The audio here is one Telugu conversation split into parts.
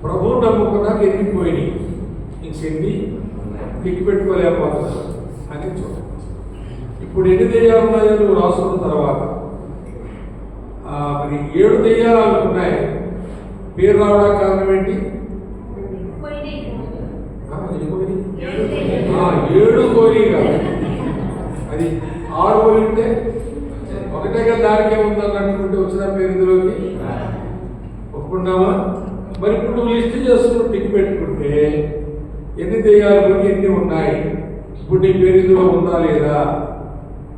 ప్రభు నమ్ముకున్నాక ఎన్ని పోయినాయి, ఇంకెన్ని టిక్ పెట్టుకోలేకపోతున్నా అని చూడండి. ఇప్పుడు ఎన్ని దెయ్యాలు ఉన్నాయో నువ్వు రాసుకున్న తర్వాత మరి 7 దెయ్యాలు అనుకున్నాయి. పేరు రావడానికి కారణం ఏంటి? 7 పోయిగా, అది 6 పోయింటే ఒకటే కదా దానికే ఉందన్నట్టు వచ్చిన పేరు ఇందులోకి ఒప్పుకున్నావా? మరి ఇప్పుడు నువ్వు లిస్ట్ చేసుకుని టిక్ పెట్టుకుంటే ఎన్ని దెయ్యాలు పోయి ఎన్ని ఉన్నాయి, ఇప్పుడు నీ పేరు ఇందులో ఉందా లేదా?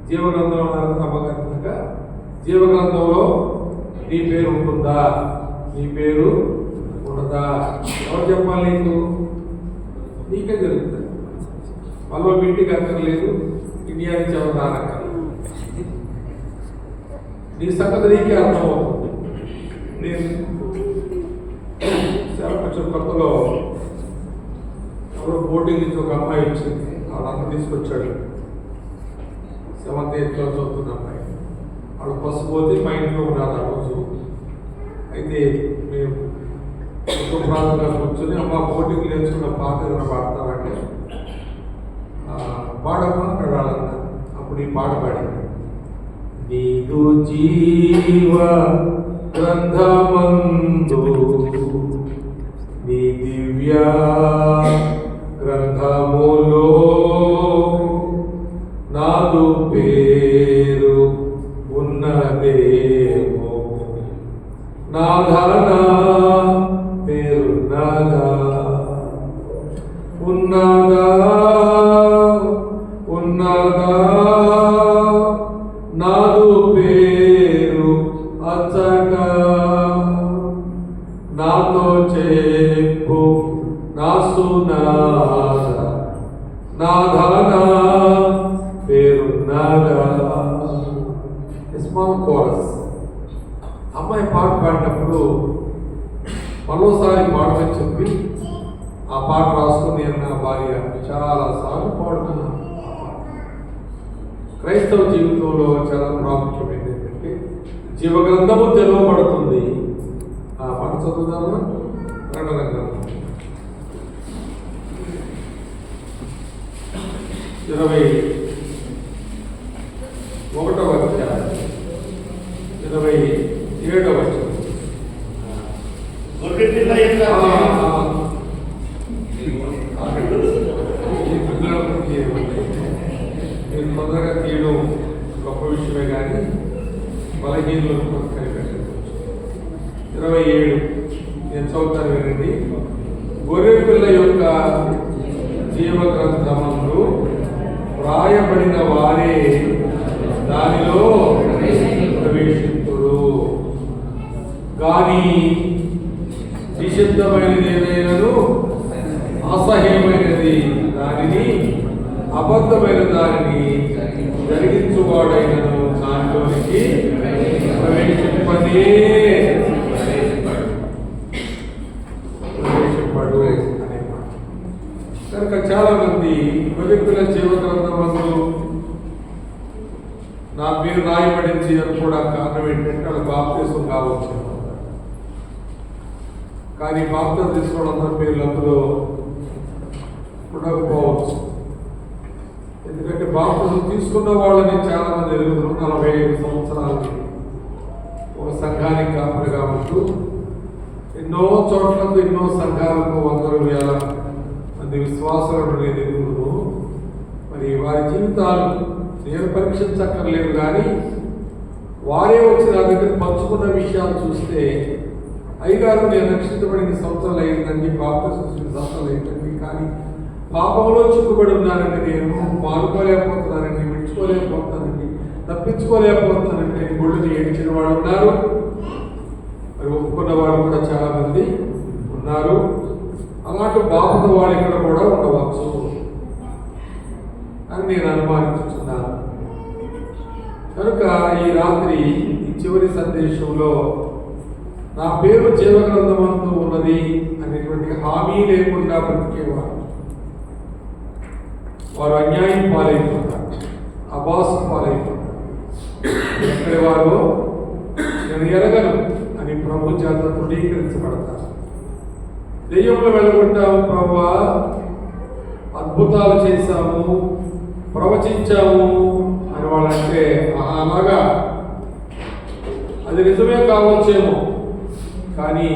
జీవగ్రంథంలో నమ్మకంగా జీవగ్రంథంలో నీ పేరు ఉంటుందా, నీ పేరు ఉండదా? ఎవరు చెప్పాలి? నీకే జరుగుతుంది. మళ్ళీ ఇంటికి అక్కర్లేదు, ఇండియా నుంచి ఎవరు నీ సంగతి నీకే అర్థమవుతుంది. నేను కొత్తలో ఎవరు బోర్డింగ్ నుంచి ఒక అమ్మాయి వచ్చింది, వాళ్ళంతా తీసుకొచ్చాడు. 7th 8th చదువుతున్న అమ్మాయి. వాళ్ళు బస్సు పోతే మా ఇంట్లో ఉన్నారు ఆ రోజు. అయితే మేము ప్రాంతంగా కూర్చొని అమ్మ బోర్డింగ్ నేర్చుకున్న పాట ఏదైనా పాడతామంటే పాడమ్మా అక్కడ వాళ్ళన్నా. అప్పుడు ఈ పాట పాడింది. నీదు జీవ గ్రంథమందు నీ దివ్య గ్రంథములో నాదు పేరు ఉన్నదేమో, నాదనా పేరు నాదా ఉన్నదా ఉన్నదా, నాదు పేరు అచ్చక నాతో చెప్పు నా సునాద, నాదనా పేరున్నాదా. Small chorus. అమ్మాయి పాట పాడినప్పుడు మరోసారి పాడమని చెప్పి ఆ పాట రాసుకుని నేను నా భార్య చాలాసార్లు పాడుతున్నాను. క్రైస్తవ జీవితంలో చాలా ప్రాముఖ్యమైనది ఏంటంటే జీవగ్రంథము తెరవబడుతుంది. ఆ పాట చదువుదామా? ప్రకటన గ్రంథం 21వ అధ్యాయం 27వ వచనం. మీరు తొందరగా తీయడం గొప్ప విషయమే కానీ బలహీనలు కనిపెట్టవచ్చు. 27 నేను చదువుతాను వినండి. గొర్రె పిల్ల యొక్క జీవగ్రంథమందు వ్రాయబడిన వారే దానిలో ప్రవేశింతురు. కానీ నిషిద్ధమైనది ఏదైనాను అసహ్యమైనది దానిని అబద్ధమైన దానిని జరిగించువాడైనను దానిలోనికి ప్రవేశింపడే ప్రవేశింపడు అనే మాట. కనుక చాలా మంది వ్యక్తుల జీవగ్రంథమందు నా పేరు రాయబడింది అని కూడా కారణం ఏంటంటే వాళ్ళు బాప్తిసం కావచ్చు. కానీ బాప్తిసం తీసుకోవడం అందరి పేర్లు అందులో ఉండకపోవచ్చు. ఎందుకంటే బాప్తిసం తీసుకున్న వాళ్ళని చాలా మంది ఎరుగుతున్నారు. 45 సంవత్సరాలకి ఒక సంఘానికి కాపరిగా ఉంటూ ఎన్నో చోట్లకు ఎన్నో సంఘాలకు 100,000 మంది విశ్వాసాలు నేను ఎదుగుతున్నాను. మరి వారి జీవితాలు నేను పరీక్షించక్కర్లేదు, కానీ వారే వచ్చి నా దగ్గర పంచుకున్న విషయాలు చూస్తే అయ్యగారు నేను రక్షించబడిన సంవత్సరాలు అయిందండి, బాప్తిసం సంవత్సరాలు అయిందండి, కానీ పాపంలో చిక్కుబడి ఉన్నానండి, నేను పాల్గొలేకపోతున్నానండి, విడుచుకోలేకపోతున్నానండి, తప్పించుకోలేకపోతున్నానండి గుళ్ళని ఏడ్చిన వాడు ఉన్నారు. మరి ఒప్పుకున్న వాడు కూడా చాలా మంది ఉన్నారు. అలాంటి బాపత వాడు ఇక్కడ కూడా ఉండవచ్చు అని నేను అనుమానించుతున్నాను. కనుక ఈ రాత్రి ఈ చివరి సందేశంలో నా పేరు జీవగ్రంథమందు ఉన్నది అనేటువంటి హామీ లేకుండా బ్రతికేవారు వారు అన్యాయం పాలైపోతారు, అబాసం పాలైపోతారు. ఎక్కడి వారు నేను ఎరగను అని ప్రభు చేత తృఢీకరించబడతారు. దెయ్యములు వెళ్ళగొట్టాము ప్రభువా, అద్భుతాలు చేశాము, ప్రవచించాము అని వాళ్ళంటే అలాగా అది నిజమే కావచ్చేమో, కానీ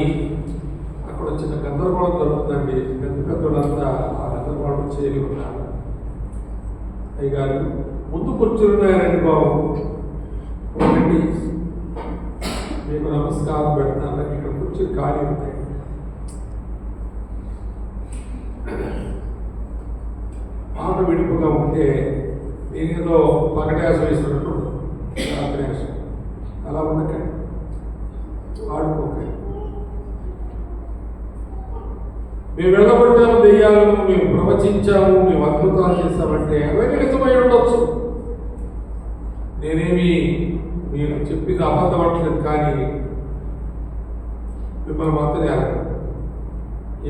అక్కడ వచ్చిన గందరగోళం జరుగుతుందండి. పెద్ద పెద్దలంతా ఆ గందరగోళం చేయలి ఉన్నారు. అయ్యగారు ముందు కూర్చున్నారండి బాబు, ఒకటి మీకు నమస్కారం పెడతాను, ఇక్కడ కూర్చుని ఖాళీ ఉంటాయి. మాట విడుపుగా ఉంటే నేనేదో పగటాస వేసినట్టు రాత్రేసం అలా ఉండకండి, ఆడుకోకండి. మేము వెళ్ళగొట్టాము దెయ్యాలను, మేము ప్రవచించాము, మేము అద్భుతాలు చేస్తామంటే అవన్నీ నిజమై ఉండొచ్చు. నేనేమి మీరు చెప్పింది అబద్ధం అంటలేదు, కానీ మిమ్మల్ని మాత్రం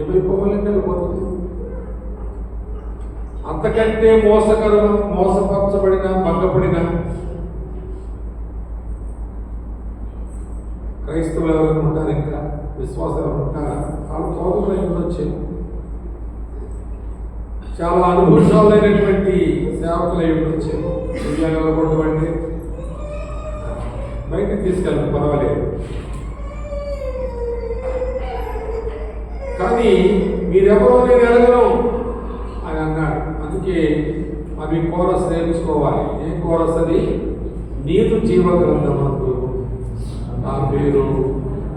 ఏమైపోవాలంటే వెళ్ళిపోతుంది. అంతకంటే మోసపరచబడిన భంగపడిన క్రైస్తవులు ఎవరైనా ఉంటారు, ఇంకా విశ్వాసం ఎవరు ఉంటారా? వాళ్ళు కోపంలో ఉండొచ్చు. చాలా అనుభూషాలైనటువంటి సేవకులు ఉండొచ్చు. నిలబడమంటే బయటకు తీసుకెళ్ళి పర్వాలేదు, కానీ మీరెవరో నేను ఎరగను అని అన్నాడు. అందుకే అవి కోరస్ నేర్చుకోవాలి. ఏం కోరస్ అది? నీదు జీవ గ్రంథమందు నా పేరు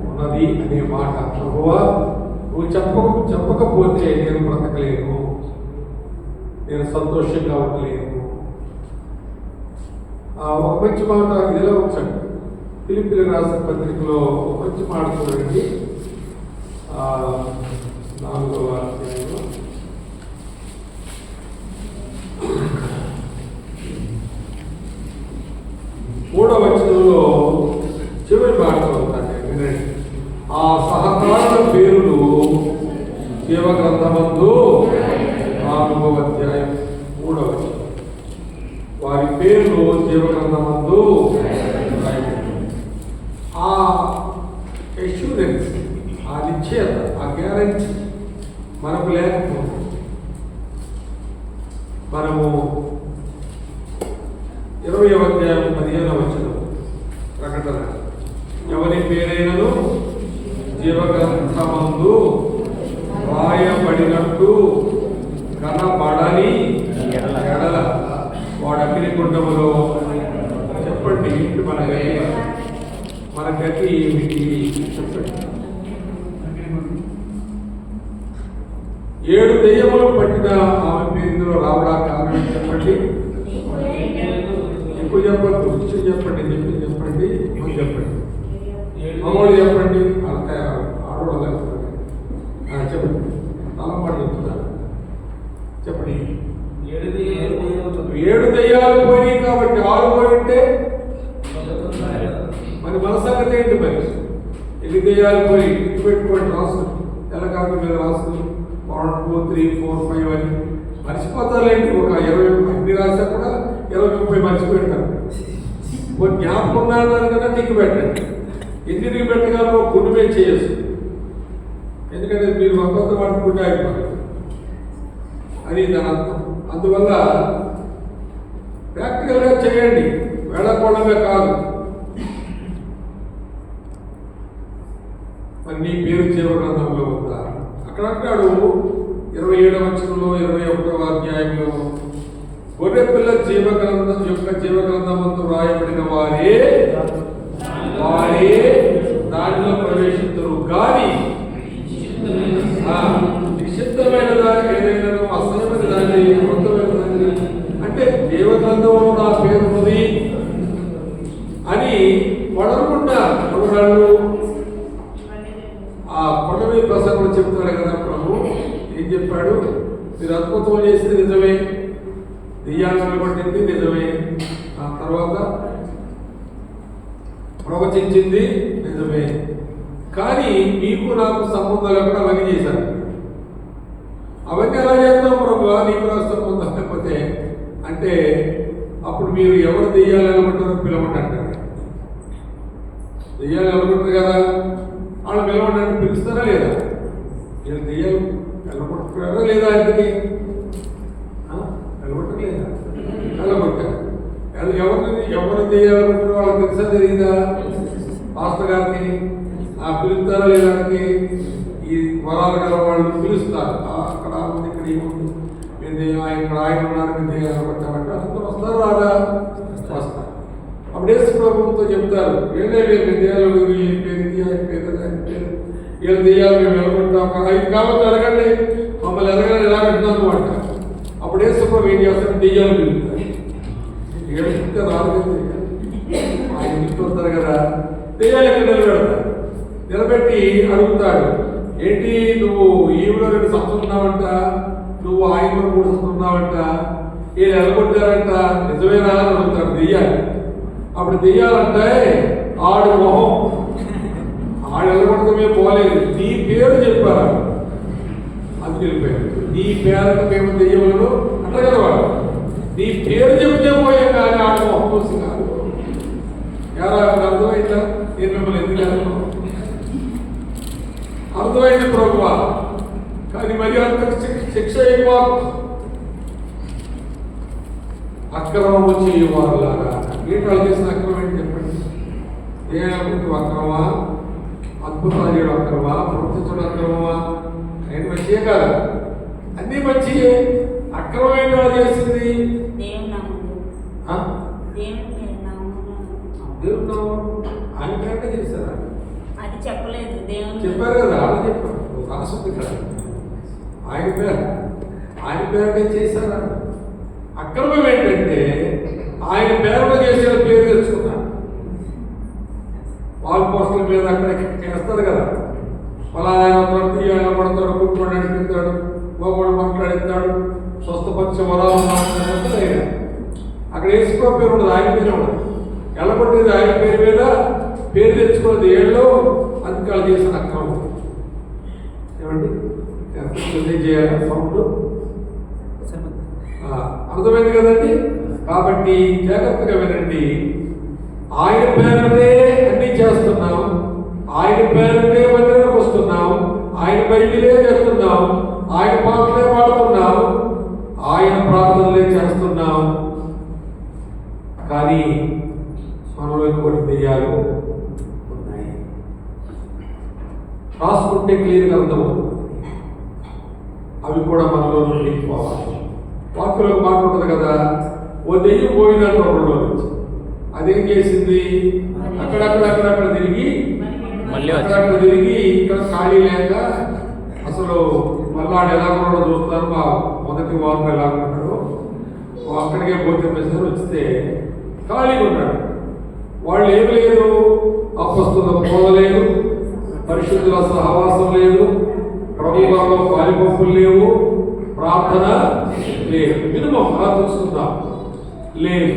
ఉన్నది అనే మాట. ప్రభువా, నువ్వు చెప్పకపోతే నేను బ్రతకలేను, నేను సంతోషంగా ఉండలేను. ఒక మంచి మాట ఇదిలో ఉంచండి. ఫిలిప్పీలకు రాసిన పత్రికలో ఒక మంచి మాట చూడండి. 4వ అధ్యాయంలో 3వ వచనంలో చివరి మాట అవుతాను. వినండి. ఆ సహకారుల పేరులు జీవగ్రంథమందు 4వ అధ్యాయం 3వ వచనం, వారి పేర్లు జీవగ్రంథమందు. ఆ ఎష్యూరెన్స్, ఆ నిశ్చయత, ఆ గ్యారెంటీ మనకు లేకపోతే మనము 20వ అధ్యాయం 15వ వచనం ప్రకటన, ఎవరి పేరైనను జీవగ్రంథమందు రాయబడినట్టు కనబడని ఎడల వాడు అగ్నిగుండములో. చెప్పండి, మన గతి ఏమిటి? చెప్పండి. 7 దెయ్యములు పట్టిన ఆమె పేరులో రావడా కారణం చెప్పండి. ఎక్కువ చెప్పద్దు, విషయం చెప్పండి, చెప్పండి, చెప్పండి, మగవాళ్ళు చెప్పండి, ఆడవాళ్ళు చెప్పండి, చెప్పండి, తలమాట చెప్తున్నారు. చెప్పండి. 7 దెయ్యాలు పోయినాయి కాబట్టి 6 పోయి ఉంటే మరి మన సంగతి ఏంటి? మరి 8 దెయ్యాలు పోయి ఇంటి పెట్టుకోండి, రాసు తెలంగాణ మీద రాసు 1, 2, 3, 4, 5 అని మర్చిపోతారులేండి. ఒక 20 అన్ని రాసా కూడా 20, 30 మర్చిపోయింటారు. ఒక జ్ఞాపకం ఉన్నారన్నారు కదా, టిక్కు పెట్టండి. ఎందుకు పెట్టగలరో గుండె చేయొచ్చు, ఎందుకంటే మీరు ఒక్కొక్క వాటి గుండె అయిపోతారు అని దాని అర్థం. అందువల్ల ప్రాక్టికల్గా చేయండి, వెళ్ళకూడమే కాదు. మరి నీ పేరు జీవగ్రంథంలో ఉందా? అక్కడ అంటాడు 27వ వచనంలో 21వ అధ్యాయంలో, గొర్రె పిల్ల జీవగ్రంథమందు రాయబడిన వారే దానిలో ప్రవేశించరు. కానీ నిషిద్ధమైన దాని ఏదైనా, అసహ్యమైన దాన్ని, అబద్ధమైన దాన్ని, అంటే జీవగ్రంథంలో నా పేరు ఉన్నది అని వడనుకుంటారు. ఎవరు? ఆ కొండమీ ప్రసంగంలో చెప్తాడు కదా ప్రభు. ఏం చెప్పాడు? మీరు అద్భుతం చేసింది నిజమే, దెయ్యాలను పట్టింది నిజమే, ఆ తర్వాత ప్రవచించింది నిజమే, కానీ మీకు నాకు సంబంధం లేకుండా అవన్నీ చేశారు. అవన్నీ ఎలా చేస్తాం ప్రభు? నీకు నాకు సంబంధం లేకపోతే అంటే అప్పుడు మీరు ఎవరు దెయ్యాలు నిలబడ్డారో పిలవండి అంటారు. దెయ్యాలు నిలబడతారు కదా, వాళ్ళు పిలవండి పిలుస్తారా లేదా? వీళ్ళు దెయ్యాలు వెళ్ళగొట్టుకున్నారా లేదా ఇంటికి వెళ్ళగొట్టలేదా? వెళ్ళగొట్టారు. ఎవరు దెయ్యాలనుకుంటారో వాళ్ళకి తెలుసా తెలియదా? పాస్టర్ గారికి పిలుస్తారా లేదానికి ఈ వరాలు గల వాళ్ళు పిలుస్తారు. అక్కడ ఉంది, ఇక్కడ ఏముంది, మీరు ఇక్కడ ఆయన ఉన్నారు, మీరు దెయ్యాలు కొట్టామంటే అందరూ వస్తారు రాదా? వస్తారు. అప్పుడు యేసు ప్రభువుతో చెప్తారు, వీళ్ళే దెయ్యాలు, ఈ పేరు ఇది, ఆయన పేరు ఆయన పేరు, వీళ్ళు దెయ్యాలు మేము వెళ్ళగొట్టాం, ఇది కావచ్చు ఎరగండి, మమ్మల్ని ఎరగండి ఎలా పెట్టినాను అంట. అప్పుడు యేసు ప్రభు ఏం చేస్తారు? దెయ్యాలు పిలుస్తారు. ఏడుస్తుంటే రాదు, ఆయన పిలుస్తుంటారు కదా, దెయ్యాలు ఇక్కడ నిలబెడతారు. నిలబెట్టి అడుగుతాడు, ఏంటి నువ్వు ఈవిలో 2 సంవత్సరాలున్నావంట, నువ్వు ఆయనలో 3 సంవత్సరాలున్నావంట, వీళ్ళు ఎలగొట్టారంట, నిజమేనా అని అడుగుతాడు దెయ్యాలు. అప్పుడు దెయ్యాలంటే ఆడు మొహం, ఆడు ఎలగొట్టమే పోలేదు, నీ పేరు చెప్పారా అది వెళ్ళిపోయాడు. నీ పేరు మేము దెయ్యములను అంటారు కదా వాడు, నీ పేరు చెప్తే పోయాం కానీ ఆడు మొహం చూసి కాదు. ఎలా అర్థమైందా? నేను మిమ్మల్ని ఎందుకు వెళ్తాను? అర్థమైంది ప్రభువా, కానీ మరి అంత శిక్ష ఎక్కువ. అక్రమము చేయవారులారా, ఏంటి చేసిన అక్రమం ఏంటి చెప్పండి? దేవుడు అక్రమా, అద్భుతాలు చేయడం అక్రమా, ప్రవర్తించడం అక్రమమా? ఏంటి మంచియే కాదు, అన్నీ మంచియే. అక్రమం ఏంటో చేసింది దేవుడు నామం ఆయన పేరుగా చేశారా? అది చెప్పలేదు, చెప్పారు కదా, వాళ్ళు చెప్పారు, రాసుంది కదా, ఆయన పేరుగా చేశారా? అక్రమం ఏంటంటే ఆయన పేరుగా చేసిన పేరు తెచ్చుకున్నారు. వాల్ పోస్టుల మీద అక్కడ వేస్తారు కదా, ఫలానా తీయాలని పడతాడు, కుట్టుబడి నడిపిస్తాడు, గోగుడు మాట్లాడిస్తాడు, స్వస్థపక్ష వరాలు మాట్లాడతాడు. ఆయన అక్కడ వేసుకో పేరు ఉండదు, ఆయన పేరు ఉండదు. ఎలగొట్టేది ఆయన పేరు మీద, పేరు తెచ్చుకున్నది ఏళ్ళు, అందుకాలు చేసిన అక్రమం. ఏమండి చేయాలి సౌండ్ అర్థమైంది కదండి? కాబట్టి జాగ్రత్తగా వినండి. ఆయన పేరునే అన్ని చేస్తున్నాం, ఆయన పేరునే మందిరానికి వస్తున్నాం, ఆయన బయటిలే చేస్తున్నాం, ఆయన పాటలే పాడుతున్నాం, ఆయన ప్రార్థనలే చేస్తున్నాం. కానీ మనలో కొన్ని దెయ్యాలు ఉన్నాయి. రాసుకుంటే క్లియర్గా అర్థమవుతుంది. అవి కూడా మనలో నుండి పోవాలి. వాక్యంలో మాట ఉంటుంది కదా, ఓ దెయ్యం పోయినట్టు ఒకరిలో నుంచి అదేం చేసింది? అక్కడక్కడ తిరిగి అక్కడక్కడ తిరిగి ఇక్కడ ఖాళీ లేక అసలు మళ్ళీ ఆడు ఎలా ఉన్నాడో చూస్తారు. మా మొదటి వారం ఎలా ఉన్నాడు, అక్కడికే భోజనం చేస్తారు. వస్తే ఖాళీగా ఉన్నాడు. వాళ్ళు ఏమి లేదు, అపస్తుల బోధ లేదు, పరిశుద్ధుల సహవాసం లేదు, ప్రభుత్వంలో పాలిపంపులు లేవు, ప్రార్థన లేదు. మినిమం అలా చూసుకుందాం, లేదు.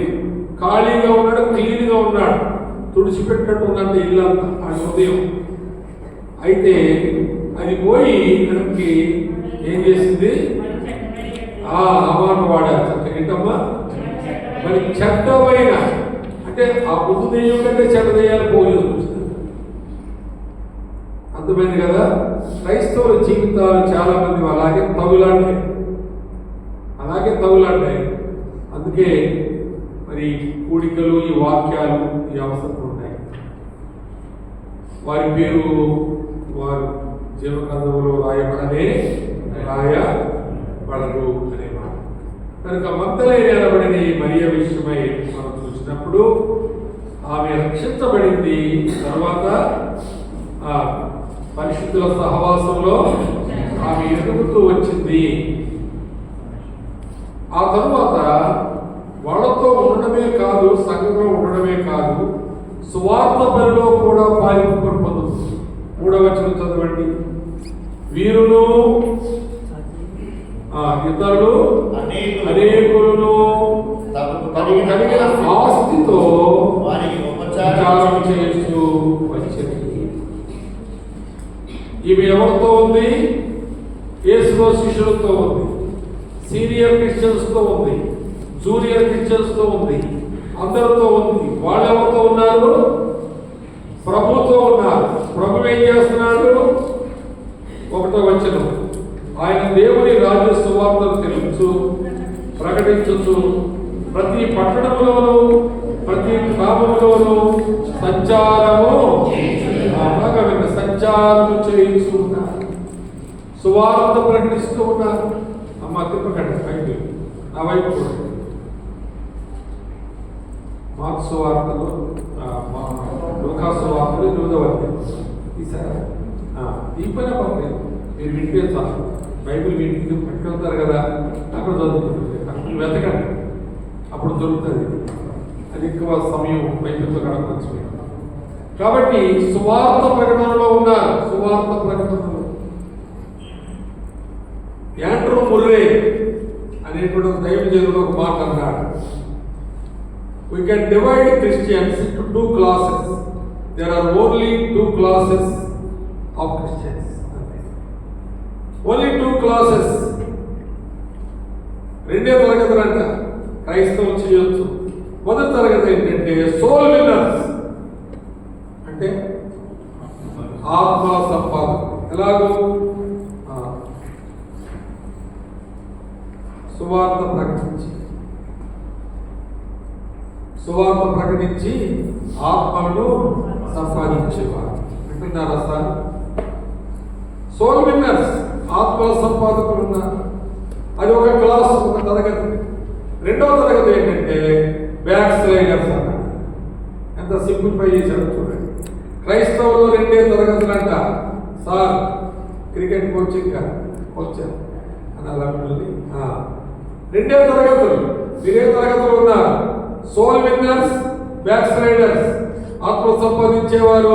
ఖాళీగా ఉన్నాడు, క్లీన్గా ఉన్నాడు, తుడిచిపెట్టినట్టు ఉందంటే ఇల్లంతా ఆ ఉదయం. అయితే అది పోయి మనకి ఏం చేసింది? అమాను వాడారు చక్కగింటమ్మా. మరి చెడ్డమైన అంటే ఆ బుద్ధి దెయ్యం కంటే చెడ్డ దెయ్యాలు పోయి అర్థమైంది కదా? క్రైస్తవుల జీవితాలు చాలా మంది అలాగే తగులాంటాయి. అందుకే మరి కూడికలు, ఈ వాక్యాలు, ఈ అవసరం ఉన్నాయి. వారి పేరు వారు జీవగ్రంథంలో రాయబడదు అనే మాట. కనుక మగ్దలేనే అనబడిన ఈ మరియ విషయమై మనం చూసినప్పుడు ఆమె రక్షించబడింది. తర్వాత పరిశుద్ధుల సహవాసంలో ఆమె ఎదుగుతూ వచ్చింది. ఆ తరువాత వాళ్ళతో ఉండడమే కాదు, సంఘంలో ఉండడమే కాదు, సువార్త పనిలో కూడా పాల్గొని పొందుతుంది. 3వ వచనం చదవండి. వీరులు ఇతరులు అనేకులను కలిగిన ఆస్తితో ఉపచారం చేస్తూ వచ్చింది. ఈమె ఎవరితో ఉంది? యేసు శిష్యులతో ఉంది, సీనియర్ క్రిస్టియన్స్తో ఉంది, జూనియర్ క్రిస్టియన్స్తో ఉంది, అందరితో ఉంది. వాళ్ళు ఎవరితో ఉన్నారు? ప్రభుతో ఉన్నారు. ప్రభు ఏం చేస్తున్నాడు? ఒక ఒకటో వచనం, ఆయన దేవుని రాజ్య సువార్తను తెలుసు ప్రకటించు ప్రతి పట్టణంలోనూ ప్రతి గ్రామంలోనూ సంచారము చేయించు ఉన్నారు, సువార్త ప్రకటిస్తూ ఉన్నారు. అమ్మ తిప్పకండి పైకి నా వైపు మార్క్స్ సువార్తలు, లూకా సువార్తలు 8వ అధ్యాయం ఈసారి ఈ పైన పర్లేదు, మీరు వింటే చాలు. బైబిల్ వీటికి పట్టుకెళ్తారు కదా, అక్కడ చదువుతుంది, అక్కడ వెతకండి, అప్పుడు దొరుకుతుంది. అది ఎక్కువ సమయం బైబిల్తో గడపచ్చు. కాబట్టి సువార్త ప్రకటనలో ఉన్నారు. సువార్త ప్రకటనలో యాండ్రూ ముర్రే అనేటువంటి దైవజనుడు ఒక మాట అన్నాడు, we can divide Christians into two classes. There are only two classes of Christians. Only two classes. రెండే తరగతులు అంట క్రైస్తవులు చేయొచ్చు. మొదటి తరగతి ఏంటంటే సోల్ విన్నర్స్, అంటే ఆత్మ సంపాదన. ఎలాగో సువార్త ప్రకటించి ఆత్మను సంపాదించేవారు అంటున్నారా సార్? సోల్ విన్నర్స్, ఆత్మల సంపాదకులు ఉన్నారు. అది ఒక క్లాస్, ఒక తరగతి. రెండవ తరగతి ఏంటంటే బ్యాక్ స్లైడర్స్ అన్నారు. ఎంత సింప్లిఫై చేశాడు చూడండి. క్రైస్తవులు రెండే తరగతులు అంట. సార్ క్రికెట్ కోచింగ్ వచ్చారు అని అలా రెండే తరగతులు. మీరే తరగతులు ఉన్నారు? Soul winners, backsliders. ఆత్మ సంపాదించేవారు,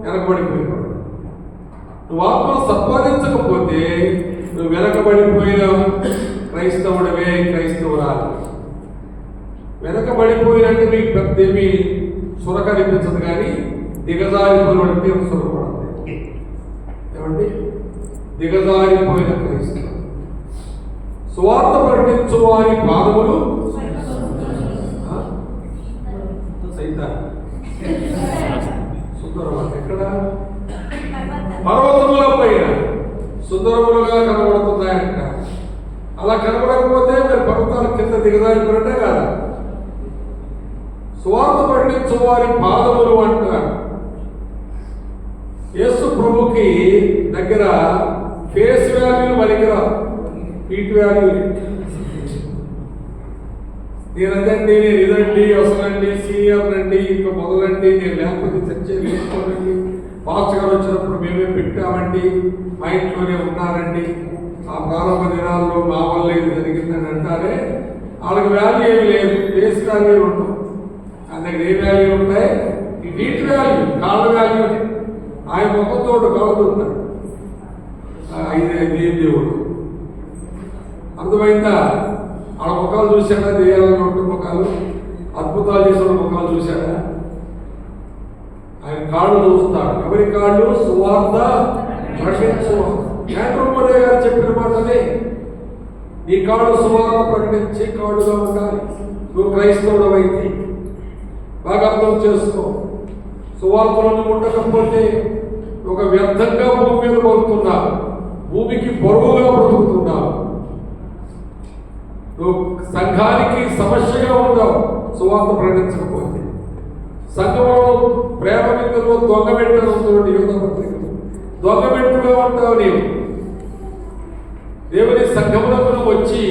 వెనకబడిపోయేవాడు. నువ్వు ఆత్మ సంపాదించకపోతే నువ్వు వెనకబడిపోయినావు, క్రైస్తవుడవే క్రైస్తవురాలు. వెనకబడిపోయినట్టు మీకు పెద్దేమి సురకనిపించదు, కానీ దిగజారిపోయినట్టు సురపడదు. ఏమండి? దిగజారిపోయిన క్రైస్తవుడు. సువార్త ప్రకటించు వారి పాదములు సుందరమా ఎక్కడ? పర్వతముల పైన సుందరములుగా కనబడుతున్నాయంట. అలా కనబడకపోతే మీరు పర్వతాల కింద దిగజారిపోయినట్టే కాదు. సువార్త ప్రకటించు వారి పాదములు అంటారు. యేసు ప్రభుకి దగ్గర ఫేస్ వాల్యూలు పనికిరా, ఫీట్ వాల్యూ. నేనదండి, నేను ఇదండి, అసలండి, సీనియర్ రండి, ఇంకా మొదలండి, నేను లేకపోతే చర్చే వేసుకోనండి, పాస్టర్ గారు వచ్చినప్పుడు మేమే పెట్టామండి, మా ఇంట్లోనే ఉన్నారండి, ఆ ప్రారంభ దినాల్లో మా వల్ల ఇది జరిగిందని అంటారే. వాళ్ళకి వాల్యూ ఏమి లేదు, ఫేస్ వాల్యూ ఉండవు. అందుకే ఏ వాల్యూ ఉంటాయి? ఈ ఫీట్ వాల్యూ, కాళ్ళ వాల్యూ. ఆయన ముఖంతో కాళ్ళు ఉంటాడు. ఇది దేవుడు. అర్థమైందా? వాళ్ళ ముఖాలు చూశాడా? దేయాలని ఉంటే ముఖాలు, అద్భుతాలు చేసిన ముఖాలు చూశాడా? ఆయన కాళ్ళు చూస్తాడు. ఎవరి కాళ్ళు? సువార్త ప్రకటించు. యాండ్రూ ముర్రే గారు చెప్పిన మాటలే. ఈ కాళ్ళు సువార్త ప్రకటించే కాళ్ళుగా ఉండాలి. నువ్వు క్రైస్తవుడు అయితే బాగా అర్థం చేసుకో. సువార్తలను ఉండకపోతే ఒక వ్యర్థంగా భూమి మీద బతుకుతున్నావు, భూమికి బరువుగా బ్రతుకుతున్నావు, నువ్వు సంఘానికి సమస్యగా ఉంటావు సువార్త ప్రకటించకపోతే. సంఘంలో ప్రేమ మిత్రులు దొంగబెట్టడంతో దొంగబెట్టుగా ఉంటావు. నీవు దేవుని సంఘములకు వచ్చి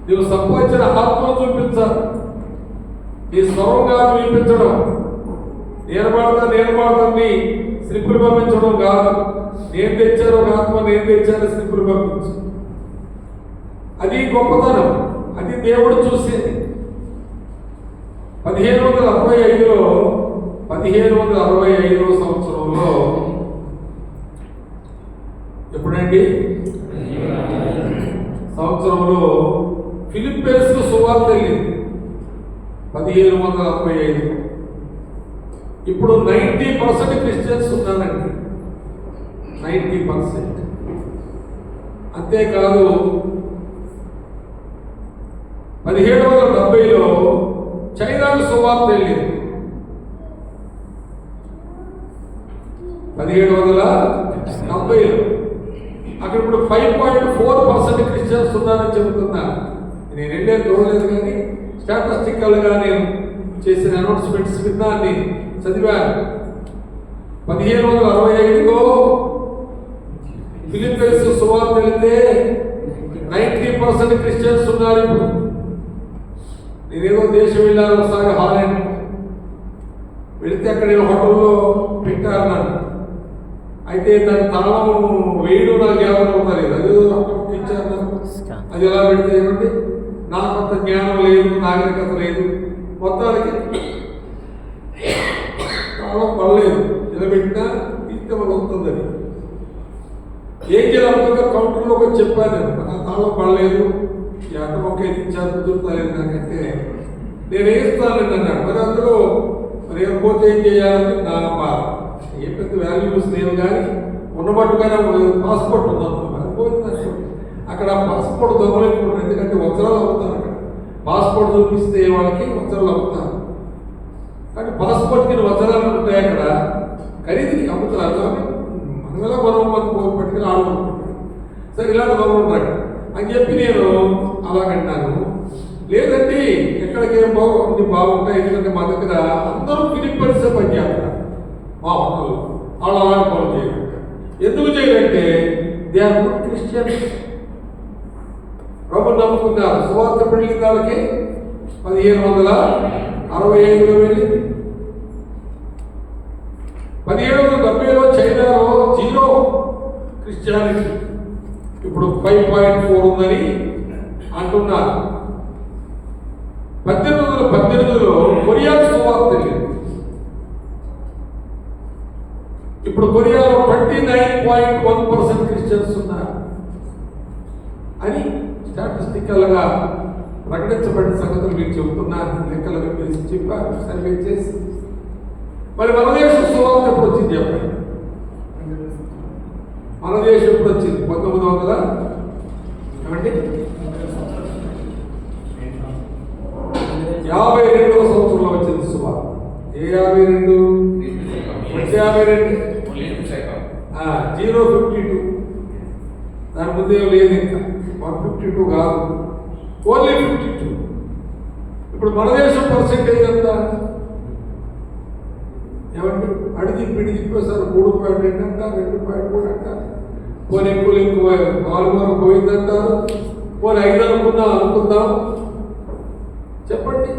నువ్వు సంపాదించిన ఆత్మను చూపించాలి. నీ స్వరంగా వినిపించడం, నేను పాడతాన్ని స్లిప్పులు పంపించడం కాదు. నేను తెచ్చాను ఒక ఆత్మ, నేను తెచ్చాను స్లిప్పులు పంపించు. అది గొప్పతనం, అది దేవుడు చూసేది. 1565 సంవత్సరంలో ఎప్పుడండి? సంవత్సరంలో ఫిలిప్పీన్స్కు సువార్త వెళ్ళింది 1565. ఇప్పుడు 90% క్రిస్టియన్స్ ఉన్నారండి, 90%. అంతేకాదు 1770లో చైనాకు సువార్త వెళ్ళింది. 1770లో అక్కడ ఇప్పుడు 5.4% క్రిస్టియన్స్ ఉన్నారని చెబుతున్నారు. నేను వెళ్ళేది చూడలేదు కానీ స్టాటిస్టికల్గా నేను చేసిన అనౌన్స్మెంట్స్ విన్నాన్ని చదివాను. 1565లో ఫిలిప్పీన్స్ సువార్త వెళితే 90% క్రిస్టియన్స్ ఉన్నారు. ఇప్పుడు నేనేదో దేశం వెళ్ళాను ఒకసారి, హాలండ్ వెళితే అక్కడ హోటల్లో పెట్టారు నన్ను. అయితే దాని తాళం వేయడం నాకు జ్ఞానం అవుతలేదు. అదేదో అప్పుడు ఇచ్చారు నాకు. అది ఎలా పెడితే ఏమంటే నాకు అంత జ్ఞానం లేదు, నాగరికత లేదు. మొత్తానికి తాళం పడలేదు. ఇలా పెట్టినా ఇస్తే వాళ్ళు వస్తుందని ఏం చేయాలంటే కౌంటర్లో వచ్చి చెప్పాను. నా తాళం పడలేదు, ఈ అట్ట మొక్క ఇచ్చారు, కుదురుతలేదు నాకంటే నేను వేస్తానండి అన్నాడు. మరి అందులో మరి పోతే ఏం చేయాలని నా బాధ. ఏ పెద్ద వాల్యూస్ లేవు కానీ ఉన్నమట్టుగానే పాస్పోర్ట్ ఉందనుకున్నాను. పోయింది అక్కడ పాస్పోర్ట్ దొంగలేకపోతారు. ఎందుకంటే వజ్రాలు అవుతారు. అక్కడ పాస్పోర్ట్ చూపిస్తే వాళ్ళకి వజ్రాలు అవుతారు. కానీ పాస్పోర్ట్కి వజ్రాలు ఉంటాయి. అక్కడ ఖరీదుకి అమ్ముతారు. మనం ఎలా మనం పట్టుకుని ఆడుకుంటున్నాడు. సరే ఇలాంటి దొంగలు ఉంటాడు అని చెప్పి నేను అలాగంటాను. లేదండి ఎక్కడికేం అన్ని బాగుంటాయి. ఎందుకంటే మా దగ్గర అందరూ ఫిలిప్పీన్సే పనిచేస్తారు. మా హోటల్లో వాళ్ళు అలాంటి పనులు చేయగలుగుతారు. ఎందుకు చేయాలంటే దే ఆర్ గుడ్ క్రిస్టియన్స్. ప్రభు నమ్ముకున్నారు. సువార్త పెళ్లి వాళ్ళకి 1565లో వెళ్ళింది. 1770లో చైనాలో 0 క్రిస్టియానిటీ. ఇప్పుడు 5.4 ఉందని అంటున్నారు. 1818లో కొరియా సువార్త వెళ్ళింది. ఇప్పుడు కొరియాలో 29.1% క్రిస్టియన్స్ ఉన్నారు అని స్టాటిస్టికల్గా ప్రకటించబడిన సంగతులు మీకు చెబుతున్నారు. లెక్కలు చెప్పారు సర్వే చేసి. మరి మన దేశం సువార్త ఎప్పుడు వచ్చింది చెప్పండి? మన దేశం ఎప్పుడు వచ్చింది? 1900 ఏమండి 52వ సంవత్సరంలో వచ్చింది సువార్త. ఏ 52? 052. దాని ముందే లేదు. ఇంకా 152 కాదు, ఓన్లీ 52. ఇప్పుడు మన దేశం పర్సెంటేజ్ ఎంత ఏమంటే అడిగి పిడి తిప్పేసారు. 3.2 అంటారు, 2.3 అంటారు. పోనీ ఎక్కువ 4 పోయిందంటారు. పోనీ 5 అనుకుందాం. చెప్పండి.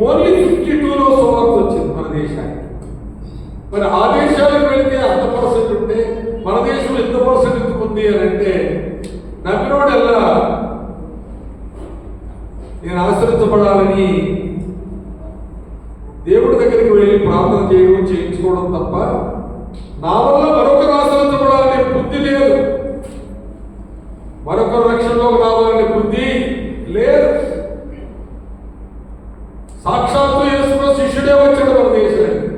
ఓన్లీ 52లో సువార్త వచ్చింది మన దేశానికి. మరి ఆ దేశాలకు వెళితే అంత పర్సెంట్ ఉంటే మన దేశంలో ఎంత పర్సెంట్ ఎందుకు ఉంది అని అంటే నమ్మినోడల్లా నేను ఆశ్రయించబడాలని దేవుడి దగ్గరికి వెళ్ళి ప్రార్థన చేయడం చేయించుకోవడం తప్ప నా వల్ల మరొకరు ఆశ్రయించబడాలనే బుద్ధి లేదు. మరొకరు రక్షణలోకి రావాలనే బుద్ధి లేదు. సాక్షాత్తు యేసులో శిష్యుడే వచ్చాడు మన దేశానికి.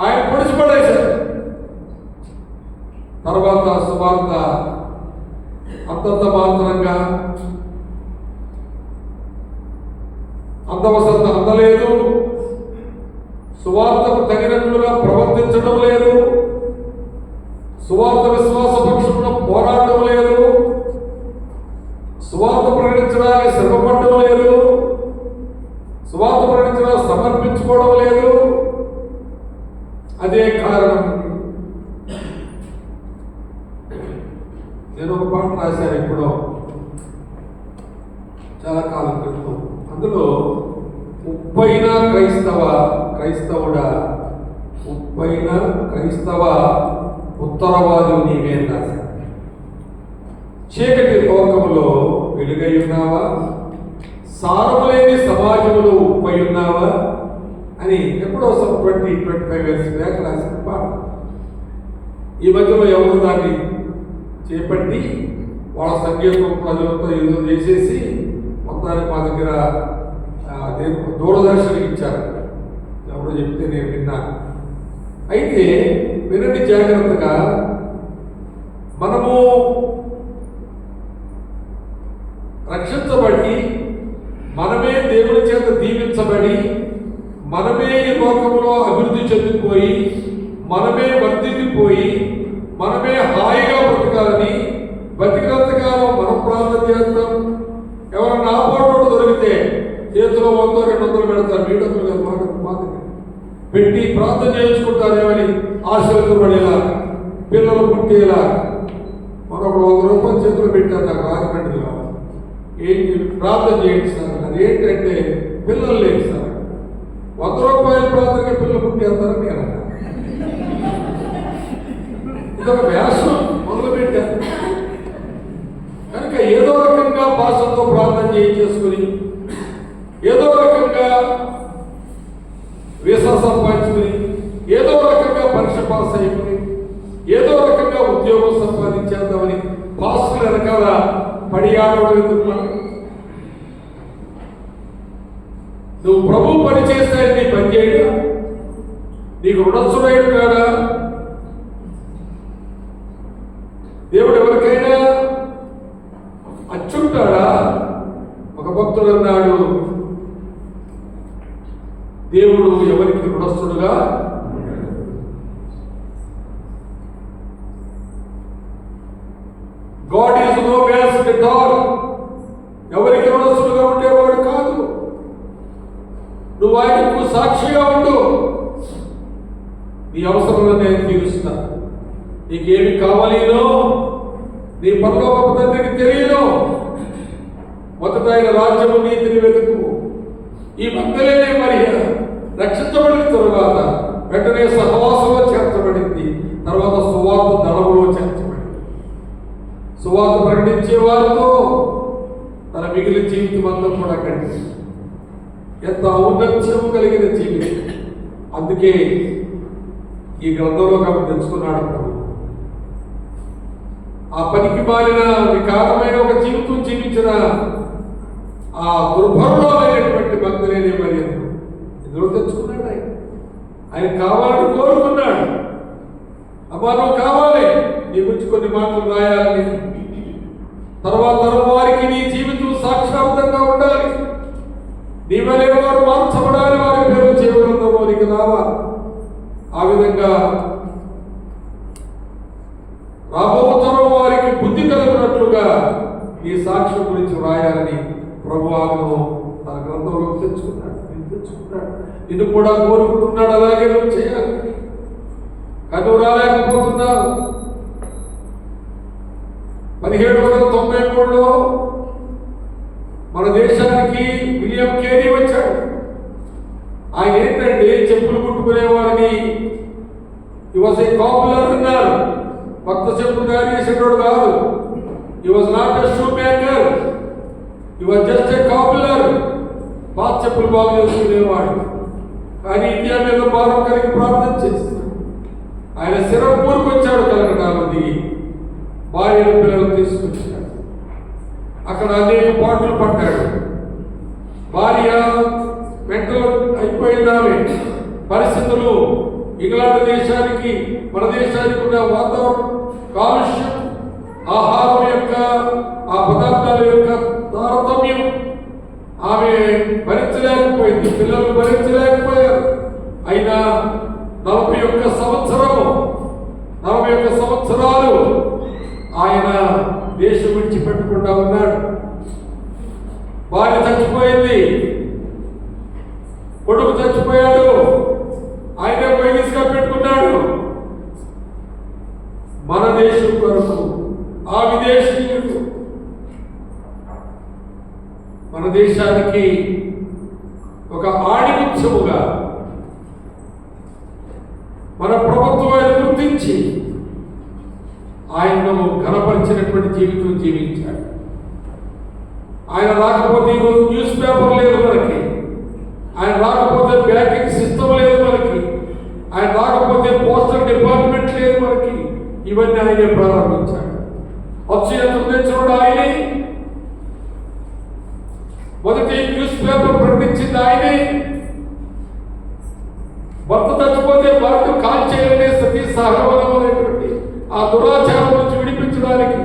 ఆయన పొడిచిపడేశాడు. తర్వాత సువార్త అంతంత మాత్రంగా అందవసంత అందలేదు. సువార్తకు తగినట్లుగా ప్రవర్తించడం లేదు. సువార్త విశ్వాస పక్షంలో పోరాటం లేదు. సువార్త ప్రకటించడానికి శ్రమపడడం లేదు. సువార్త ప్రకటించడానికి సమర్పించుకోవడం లేదు. అదే కారణం. నేను ఒక పాట రాశాను ఎప్పుడో, చాలా కాలం క్రితం. అందులో ఉప్పైన క్రైస్తవుడా, ఉప్పైన క్రైస్తవ ఉత్తరవాదు నీవే రాశాను. చీకటి లోకములో వెలుగై ఉన్నావా, సారము లేని సమాజంలో ఉప్పై ఉన్నావా అని ఎప్పుడో 20-25 years బ్యాక్ రాసిన పాట. ఈ మధ్యలో ఎవరు దాన్ని చేపట్టి వాళ్ళ సంగీతం ప్రజలతో ఏదో చేసేసి మొత్తానికి మా దగ్గర దూరదర్శనకి ఇచ్చారు. ఎవరో చెప్తే నేను విన్నాను. అయితే వినండి జాగ్రత్తగా. మనము రక్షించబడి, మనమే దేవుని చేత దీవించబడి, మనమే ఈ లోకంలో అభివృద్ధి చెందిపోయి, మనమే వర్ధిల్లి కుమిలిపోయి మనమే హాయిగా బ్రతకాలని బతికినంతకాలం మనం ప్రార్థన చేస్తాం. ఎవరన్నా ఆపోటు దొరికితే చేతిలో 100-200 పెడతారు. మీ డబ్బులు గారు మాట పెట్టి ప్రార్థన చేయించుకుంటారేమని ఆశలతో పడేలా, పిల్లలు పుట్టేలా. మరొక 100 రూపాయలు చేతులు పెట్టారు. నాకు రాజమండ్రిలో ఏంటి ప్రార్థన చేయండి సార్ అన్నారు. ఏంటంటే పిల్లలు లేదు సార్. 100 రూపాయల ప్రార్థనగా పిల్లలు పుట్టేస్తారని నేను అన్నా. ఇదొక వ్యాసం మొదలుపెట్టారు. కనుక ఏదో రకంగా భాషతో ప్రార్థన చేసుకుని ఏదో రకంగా వీసా సంపాదించుకుని ఏదో రకంగా పరీక్ష పాస్ అయిపోయి ఏదో రకంగా ఉద్యోగం సంపాదించేద్దామని పాస్టుల వెనకాల పడి ఆడవడం ఎందుకు? నువ్వు ప్రభు పని చేస్తే నీ పని చేయడా? నీకు రుణస్థుడైన కాడా? దేవుడు ఎవరికైనా అచ్చుంటాడా? ఒక భక్తుడు అన్నాడు, దేవుడు ఎవరికి రుణస్థుడుగా God is no waste at all. ఎవరికి రుణస్థుడుగా ఉండేవాడు కాదు. నువ్వు ఆయనకు సాక్షిగా ఉండు. నీ అవసరాలను నేను తీరుస్తా. నీకేమి కావాలినో నీ పరలోకపు తండ్రికి తెలియను. మొదట ఆయన రాజ్యము నీతిని వెతుకు. ఈ భక్తులనే మరి రక్షించబడిన తరువాత వెంటనే సహవాసంలో చేర్చబడింది. తర్వాత సువార్త దళములో చేర్చబడింది. సువార్త ప్రకటించే వారితో తన మిగిలిన జీవితం అంతా కూడా గడిచి ఎంత ఔన్నత్యము కలిగిన జీవితం. అందుకే ఈ గ్రంథంలో కాబట్టి తెలుసుకున్నాడు. ఆ పనికి మాలిన వికారమైన ఒక జీవితం జీవించిన ఆ దుర్భరుడమైనటువంటి భక్తులేనే మరి ఇందులో తెచ్చుకున్నాడు. ఆయన కావాలని కోరుకున్నాడు. అమ్మా నువ్వు కావాలి, నీ గురించి కొన్ని మాటలు రాయాలని, తర్వాత తరం వారికి నీ జీవితం సాక్షాత్తంగా ఉండాలి, నీ వలె వారు మార్చబడాలి, వారి పేరు జీవగ్రంథంలోనికి రావాలి. ఆ విధంగా రాబో తరం వారికి బుద్ధి కలిగినట్లుగా ఈ సాక్ష్యం గురించి రాయాలని ప్రభు ఆమెను తన గ్రంథంలో తెచ్చుకున్నాడు. నిన్ను కూడా కోరుకుంటున్నాడు. అలాగే నువ్వు చేయాలి. కానీ నువ్వు రాలేకపోతున్నావు. 1793లో మన దేశానికి విలియం కేరీ వచ్చాడు. ఆయన ఏంటంటే చెప్పులు కుట్టుకునేవాడిని, ఈ వాజ్ ఏ కాపులర్ అన్నారు. కొత్త చెప్పులు తయారు చేసేటోడు కాదు. ఈ was not a shoe maker, ఈ వాజ్ జస్ట్ ఏ కాపులర్. పాత చెప్పులు బాగు చేసుకునేవాడు. కానీ ఇండియా మీద భారం కలిగి ప్రార్థన చేస్తున్నాడు. ఆయన సిరంపూర్కి వచ్చాడు. కలకటాలో దిగి భార్యల పిల్లలు తీసుకొచ్చాడు. అక్కడ అనేక పాటలు పడ్డాడు. భార్య మెంటలు అయిపోయిందామె. పరిస్థితులు ఇంగ్లాండ్ దేశానికి మన దేశానికి ఉన్న వాతావరణం, కాలుష్యం, ఆహారం యొక్క ఆ పదార్థాల యొక్క తారతమ్యం ఆమె భరించలేకపోయింది. పిల్లలు భరించలేకపోయారు. అయినా 41 సంవత్సరాలు ఆయన దేశం విడిచిపెట్టకుండా ఉన్నాడు. భార్య చచ్చిపోయింది, కొడుకు చచ్చిపోయాడు, ఆయనే వైద్యుగా పెట్టుకున్నాడు. మన దేశం కొరకు ఆ విదేశీయుడు మన దేశానికి ఒక ఆణిముత్యముగా మన ప్రభుత్వాన్ని గుర్తించి ఆయనను ఘనపరిచినటువంటి జీవితం జీవించాడు. ఆయన రాకపోతే ఈరోజు న్యూస్ పేపర్ లేదు మనకి. ఆయన రాకపోతే బ్యాంకింగ్ సిస్టమ్ లేదు మనకి. ఆయన రాకపోతే పోస్టల్ డిపార్ట్మెంట్ లేదు మనకి. ఇవన్నీ ఆయనే ప్రారంభించాడు. అక్షయత్వం తెచ్చినప్పుడు ఆయనే. మొదటి న్యూస్ పేపర్ ప్రకటించింది ఆయనే. భర్త చచ్చిపోతే భర్త కాల్చేయాలనే సతీ సహగమనం అనేటువంటి ఆ దురాచారం నుంచి విడిపించడానికి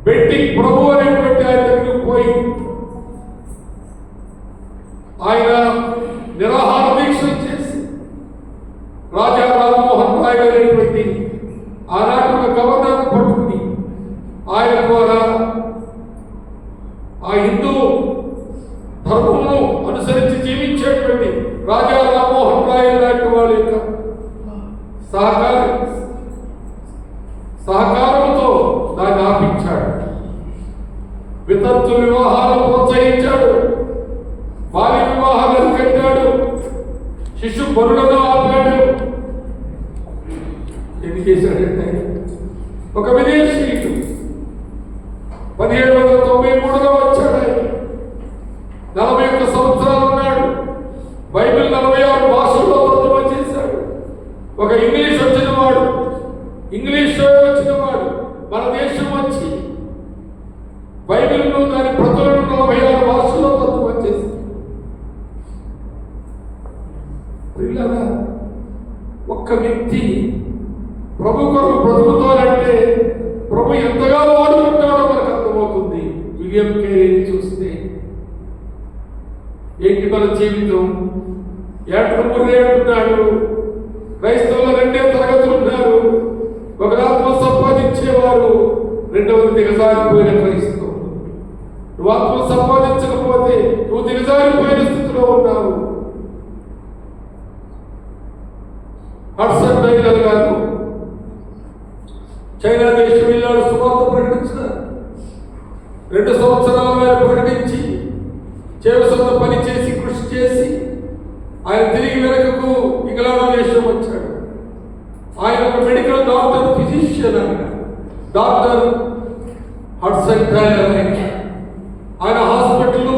బెట్టింగ్ ప్రభు అనేటువంటి ఆయన దగ్గరికి పోయి ఆయన నిరాహార దీక్ష చేసి రాజా రామ్మోహన్ రాయ్ సహకారంతో దాన్ని ఆపించాడు. వితంతు వివాహాలను ప్రోత్సహించాడు. బాల్య వివాహాలను కట్టాడు. శిశు బరులను ఆపాడు. ఏం చేశాడంటే ఒక విదేశీయుడు 1793లో వచ్చాడు. 41 సంవత్సరాలు ఉన్నాడు. బైబిల్ 46 భాషల్లో తర్జుమా చేశాడు. ఒక ఇంగ్లీష్ వచ్చినవాడు మన దేశం వచ్చి బైబిల్ను దాని ప్రతులను 46 భాషల్లో తర్జుమా చేశాడు. ఒక్క వ్యక్తి ప్రభు కొరకు బ్రతుకుతారంటే ప్రభు ఎంతగా వాడుకుంటాడో మనకు అర్థమవుతుంది. విలియం కేరీని చూస్తే ఏంటి మన జీవితం? ఏటమురే అంటున్నాడు. క్రైస్తవులు 2 తరగతులు ఉన్నారు. ఒక ఆత్మ సంపాదించేవారు, రెండవది దిగజారిపోయిన క్రైస్తవులు. నువ్వు ఆత్మ సంపాదించకపోతే నువ్వు దిగజారిపోయిన స్థితిలో ఉన్నావు. హడ్సన్ టైలర్ గారు చైనా దేశం వెళ్ళాడు. సువార్త ప్రకటించినారు. 2 సంవత్సరాలు ఆయన ప్రకటించి చేవసంత పని చేసి కృషి చేసి ఆయన తిరిగి వెనకకు ఇంగ్లాండ్ దేశం వచ్చాడు. ఆయన ఒక medical doctor, physician. Doctor Hudson tailor ఆయన హాస్పిటల్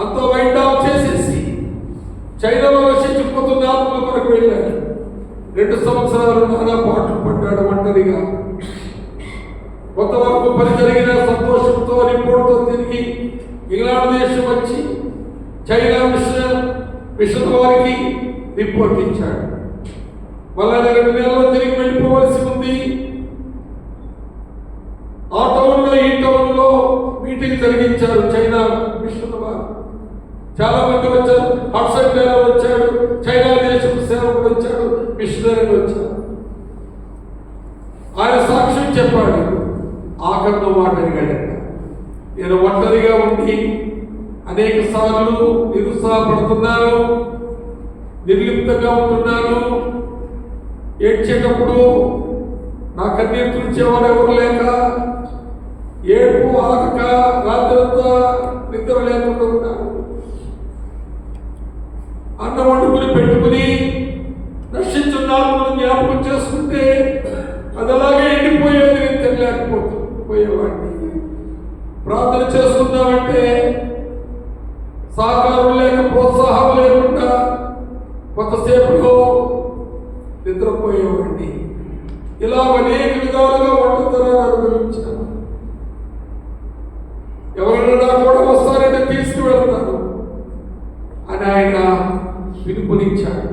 అంతా వైండ్ ఆఫ్ చేసేసి చైనాలో నశించిపోతున్న ఆత్మల కొరకు వెళ్ళాడు. 2 సంవత్సరాలు నానా పాటలు పడ్డాడు ఒంటరిగా. కొంతవరకు పని జరిగిన సంతోషంతో రిపోర్ట్తో తిరిగి ఇంగ్లాండ్ దేశం వచ్చి చైనా మిషన్ వారికి రిపోర్ట్ ఇచ్చాడు. మళ్ళా 2 నెలల్లో తిరిగి వెళ్ళిపోవలసి ఉంది. ఆ టౌన్లో ఈ టౌన్లో మీటింగ్ జరిగించారు చైనా మిషన్ వారు. చాలా మంది వచ్చారు. హడ్సన్ టైలర్ వచ్చాడు. చైనా దేశం సేవకుడు వచ్చాడు. మిషనరీలు వచ్చారు. ఆయన సాక్ష్యం చెప్పాడు. ఆఖరిలో మాట అడిగాడట, నేను ఒంటరిగా ఉండి అనేక సార్లు నిరుత్సాహపడుతున్నాను, నిర్లిప్తంగా ఉంటున్నాను. ఏడ్చేటప్పుడు నా కన్నీరు తుడిచేవాడు ఎవరు లేక, ఏడుపు ఆగక రాత్రంతా నిద్ర లేకుండా ఉన్నాను. అన్నం వండుకుని పెట్టుకుని నశించున్న ఆత్మను జ్ఞాపకం చేసుకుంటే అది అలాగే ఎండిపోయేది. నేను తెలియకపోయేవాడిని. ప్రార్థన చేసుకుందామంటే సహకారం లేక, ప్రోత్సాహం లేకుండా కొంతసేపులో నిద్రపోయేవాడిని. ఇలా అనేక విధాలుగా ఒంటరితనాన్ని అనుభవించాను. ఎవరైనా కూడా వస్తారంటే తీసుకువెళ్తాను అని ఆయన పిలుపునిచ్చాడు.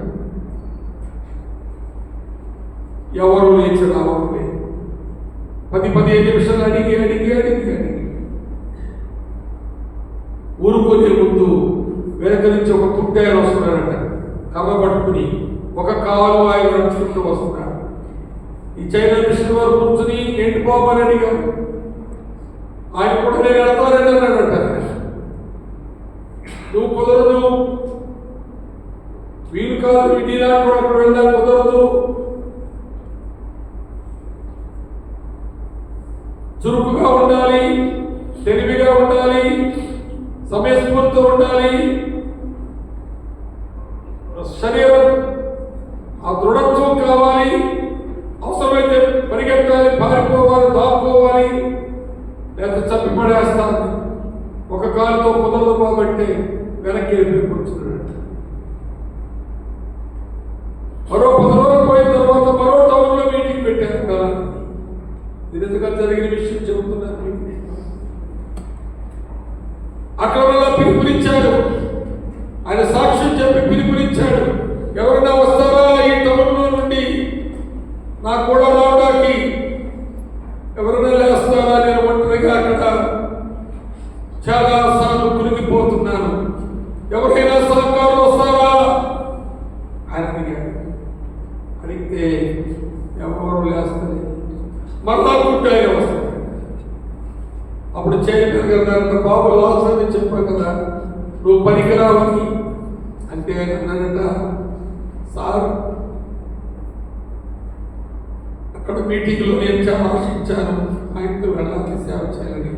ఎవరు లేచి రావట్లే. 10-15 నిమిషాలు అడిగి ఊరుకునే ముందు వెనక నుంచి ఒక పుట్టాయన వస్తున్నాడట. కర్ర పట్టుకుని ఒక కాలు ఆయన నడుచుకుంటూ వస్తున్నాడు. ఈ చైనా మిషన్ వారు కూర్చుని ఏంటి బాబు అని అడిగారు. ఆయన కూడా నేను వెళ్తానని అన్నాడట. నువ్వు కుదరదు, వీలు కాదు, నీలాంటి కూడా అక్కడ వెళ్ళడానికి కుదరదు, చురుకుగా ఉండాలి, తెలివిగా ఉండాలి, సమయస్ఫూర్తితో ఉండాలి, శరీరం ఆ దృఢత్వం కావాలి, అవసరమైతే పరిగెత్తాలి, పారిపోవాలి, దాక్కోవాలి, లేదా చప్పి పడేస్తాను. ఒక కాలుతో కుదరదు కాబట్టి వెనక్కి వెళ్ళిపోతున్నాడు. మరో 10 రోజులు పోయిన తర్వాత మరో టౌన్లో మీటింగ్ పెట్టారు కదా. నిజంగా జరిగిన విషయం చెబుతున్నారు. అక్కడ పిలుపునిచ్చాడు. ఆయన సాక్ష్యం చెప్పి పిలుపునిచ్చాడు. ఎవరైనా వస్తారా ఈ టౌన్లో నుండి నా కూడా రావడానికి? ఎవరైనా లేస్తారా? నేను ఒంటరిగా అక్కడ చాలా సార్లు కురిగిపోతున్నాను. ఎవరైనా సహకారం వస్తారా ఆయన అడిగాడు. అడిగితే ఎవరు లేస్తారు. మరలా పుట్టాయన వస్తాడు. అప్పుడు చైర్మన్ గారు బాబు లాస్ట్ అని చెప్పావు కదా, నువ్వు పనికిరావని అంటే ఆయన అన్నాడట, సార్ అక్కడ మీటింగ్లో నేను చాలా ఆశించాను ఆయనతో వెళ్ళాలి, సేవ చేయాలని.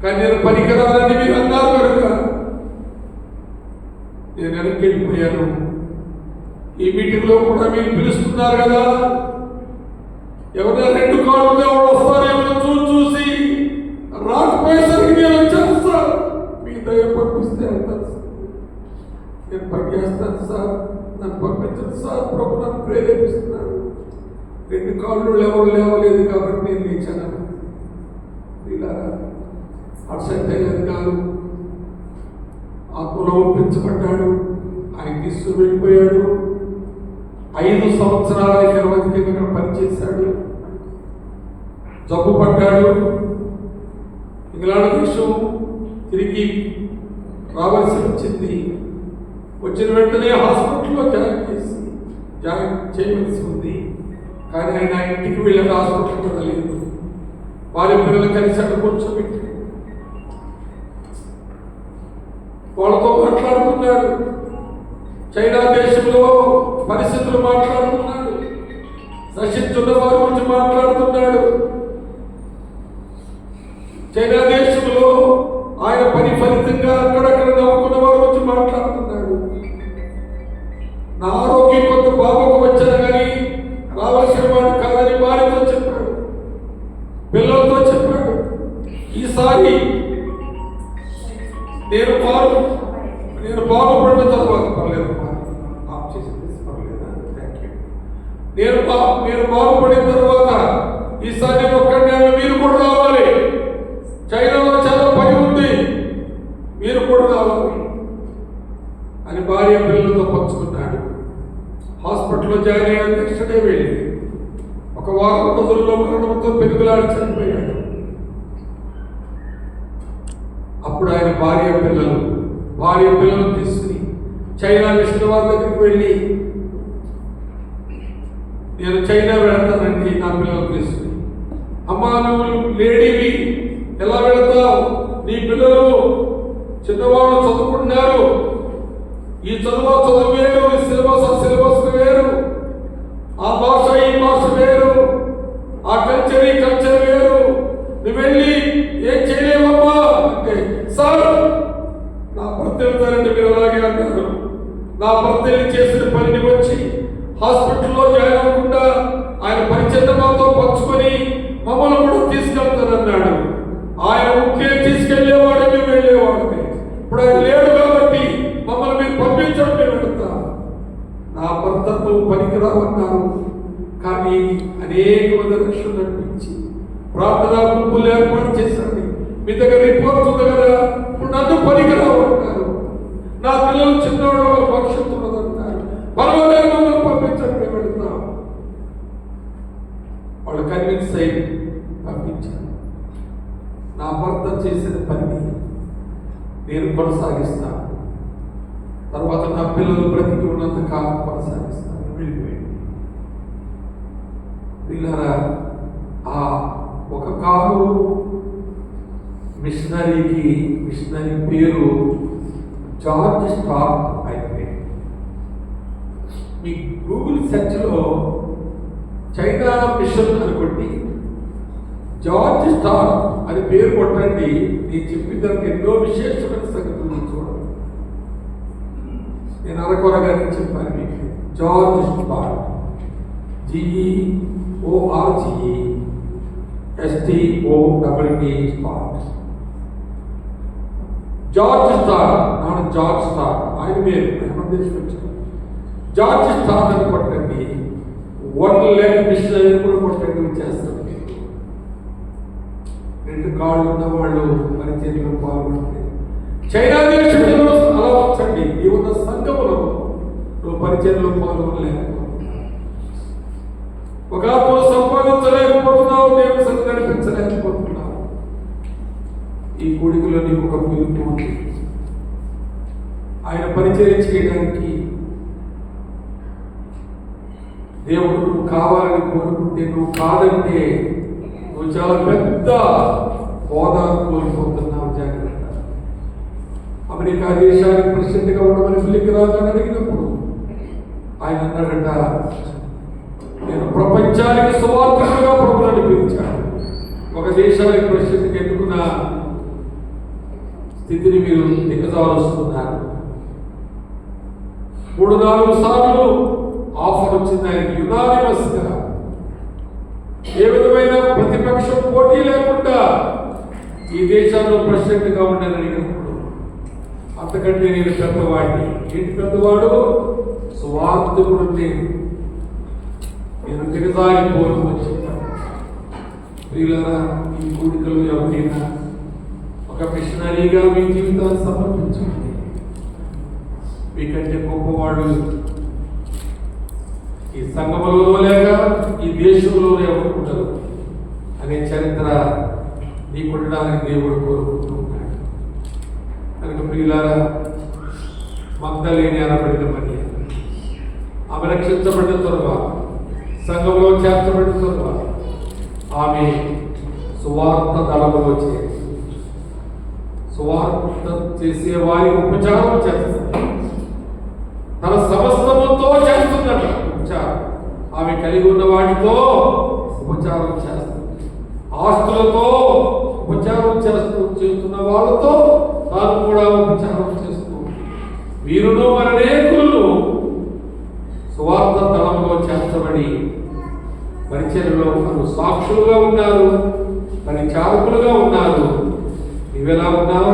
కానీ నేను పనికిరాలని మీరు అన్నారు కనుక నేను వెనక్కి వెళ్ళిపోయాను. ఈ మీటింగ్లో కూడా మీరు పిలుస్తున్నారు కదా, ఎవరైనా 2 కాళ్ళు ఎవరు వస్తారేమో చూసి రాకపోయేసరికి నేను వచ్చాను సార్. మీ దయ పంపిస్తే వెళ్తాను సార్, నేను పనిచేస్తాను సార్, నన్ను పంపించండి సార్. ప్రభు నన్ను ప్రేరేపిస్తున్నాడు. 2 కాళ్ళు ఎవరు లేవలేదు కాబట్టి నేను లేచాను. ఇలా అర్సంటైలర్ గారు ఆత్మలో ఒప్పించబడ్డాడు. ఆయన తీసుకుని వెళ్ళిపోయాడు. 5 సంవత్సరాల నిర్వహించగా పనిచేశాడు. జబ్బు పడ్డాడు. ఇంగ్లాండ్ దేశం తిరిగి రావాల్సి వచ్చింది. వచ్చిన వెంటనే హాస్పిటల్లో జాయిన్ చేయవలసి ఉంది. కానీ ఆయన ఇంటికి వెళ్ళి హాస్పిటల్కి వెళ్ళలేదు. వారి పిల్లలు కలిసి అక్కడ కూర్చోబెట్టి వాళ్ళతో మాట్లాడుతున్నాడు. చైనా దేశంలో పరిస్థితులు మాట్లాడుతున్నాడు. నశించున్న వారి గురించి మాట్లాడుతున్నాడు. చైనా దేశంలో ఆయన పని ఫలితంగా అక్కడక్కడ నవ్వుకున్న వారి గురించి మాట్లాడుతున్నాడు. నా ఆరోగ్యం కొంత బాబుకు వచ్చాను కానీ రావాల్సిన వాడు కాదని వారితో చెప్పాడు, పిల్లలతో చెప్పాడు. ఈసారి నేను బాగుపడిన తర్వాత పర్లేదు, ఆఫ్ చేసింది పర్లేదా, థ్యాంక్ యూ. నేను బాగుపడిన తర్వాత ఈసారి నేను ఒక్కడే, మీరు కూడా రావాలి. చైనాలో చాలా పని ఉంది, మీరు కూడా రావాలి అని భార్య పిల్లలతో పంచుకున్నాడు. హాస్పిటల్లో జాయిన్ అయ్యాడు. నెక్స్ట్ డే వెళ్ళి 1 వారం రోజుల్లో మరణంతో పెరుగులాడి చనిపోయాడు. అప్పుడు ఆయన భార్య పిల్లలు తీసుకుని చైనా మిషన్ వారి దగ్గరికి వెళ్ళి, నేను చైనా వెళతానండి నా పిల్లలు తీసుకుని. అమ్మా నువ్వు లేడీవి ఎలా వెళతావు? నీ పిల్లలు చిన్నవాళ్ళు చదువుకుంటున్నారు. ఈ చదువు వేరు, సిలబస్ వేరు, ఆ భాష ఈ భాష వేరు, ఆ కల్చర్ ఈ కల్చర్ వేరు. నువ్వు వెళ్ళి ఏం చేయలేవమ్మా అంటే, సార్ నా భర్త వెళ్తారంటే మీరు అలాగే అన్నారు. నా భర్త వెళ్ళి చేసిన పనిని వచ్చి హాస్పిటల్లో జాయిన్ అవ్వకుండా ఆయన పరిచయం మాతో పంచుకొని మమ్మల్ని కూడా తీసుకెళ్తానన్నాడు. ఆయన ఉంటే తీసుకెళ్లేవాడే, మేము వెళ్ళేవాడమే. ఇప్పుడు ఆయన లేడు కాబట్టి మమ్మల్ని మీరు పంపించడం మేము వెళ్తా. నా భర్తతో పనికిరావన్నారు. కానీ అనేక మంది రక్షణ నడిపించి ప్రార్థనా గుంపులు ఏర్పాటు చేశాడు. మీ దగ్గర రిపోర్ట్ ఉంది కదా, ఇప్పుడు నన్ను పనికిరావన్నారు. నా పిల్లలు చిన్నవాడు భవిష్యత్తు ఉన్నదంటారు. పర్వాలేదు మమ్మల్ని పంపించండి మేము వెళ్తాం. వాళ్ళు కన్విన్స్ అయ్యి పంపించారు. నా భర్త చేసిన పని నేను కొనసాగిస్తాను. తర్వాత నా పిల్లలు బ్రతికి ఉన్నంత కాలం కొనసాగిస్తాను. వెళ్ళిపోయింది. పిల్లరా, ఆ ఒక కాలు మిషనరీ పేరు జార్జ్ స్టార్క్ అయిపోయింది. మీ గూగుల్ సెర్చ్లో చైనా మిషన్ అనుకోండి, జార్జ్ స్టార్క్ అని పేరు కొట్టండి. నేను చెప్పిన దానికి ఎన్నో విశేషమైన సంగతులు చూడండి. నేను అరకొరగానే చెప్పాను మీకు. George Stark, GEORGE Stark. George Stark, నాన్న జార్జ్ స్టార్క్, ఆయన పేరు ఆంధ్రప్రదేశ్ వచ్చారు. జార్జ్ స్టార్క్ అని కొట్టండి. 1 లెగ్ మిషనరీ కూడా కొట్టండి, వచ్చేస్తారు. 2 కాళ్ళు ఉన్న వాళ్ళు పరిచయంలో పాల్గొంటే చైనా దేశంలో అలా వచ్చండి. ఈ ఉన్న సంఘములో నువ్వు పరిచయంలో పాల్గొనలేకపోతున్నావు, ఒక ఆత్మను సంపాదించలేకపోతున్నావు, దేవుని సంఘం నడిపించలేకపోతున్నావు. ఈ కూడికలో నీకు ఒక పిలుపు ఉంది. ఆయన పరిచయం చేయడానికి దేవుడు నువ్వు కావాలని కోరుకుంటే, నువ్వు కాదంటే నువ్వు చాలా పెద్ద హోదాను కోల్పోతున్నావు. జాగ్రత్త. అమెరికా దేశానికి ప్రెసిడెంట్గా ఉండమని పిల్లికి రాదని అడిగినప్పుడు ఆయన అన్నాడట, నేను ప్రపంచాన్ని దేశానికి సువార్తికులుగా ప్రభువు నడిపించాడు. ఒక దేశానికి పరిస్థితికి ఎన్నుకున్న స్థితిని మీరు దిగజారుస్తున్నారు. 3-4 సార్లు ఆఫర్ వచ్చింది ఆయనకి యునానిమస్ గా, ఏ విధమైన ప్రతిపక్షం పోటీ లేకుండా ఈ దేశంలో ప్రెసిడెంట్ గా ఉండాలని అడిగినప్పుడు, అంతకంటే నేను పెద్దవాడిని. ఏంటి పెద్దవాడు? సువార్తికుడు నేను దిగజారిపోను అని చెప్పాను. ప్రియులారా, ఈ కూడికలు ఎవరైనా ఒక మిషనరీగా మీ జీవితాన్ని సమర్పించండి. మీకంటే గొప్పవాడు ఈ సంఘములో లేక ఈ దేశంలో ఎవరు ఉండరు అనే చరిత్ర నీకుండడానికి దేవుడు కోరుకుంటున్నాడు. కనుక ప్రియులారా, మగ్దలేని అనబడిన మరి ఆమె రక్షించబడిన తరువాత, సంఘంలో చేర్చబడిన తరువాత ఆమె సువార్త దళములో చేరి సువార్త చేసే వారి ఉపచారం చేస్తుంది. తన సమస్తముతో చేస్తున్నట ఉపచారం. ఆమె కలిగి ఉన్న వాటితో ఉపచారం చేస్తుంది. ఆస్తులతో ఉపచారం చేస్తున్న వాళ్ళతో తాను కూడా ఉపచారం చేస్తూ, వీరును అనేకులను సువార్త దళంలో చేర్చబడి పరిచర్యలో సాక్షులుగా ఉన్నారు, పరిచారకులుగా ఉన్నారు. నీవెలా ఉన్నావు?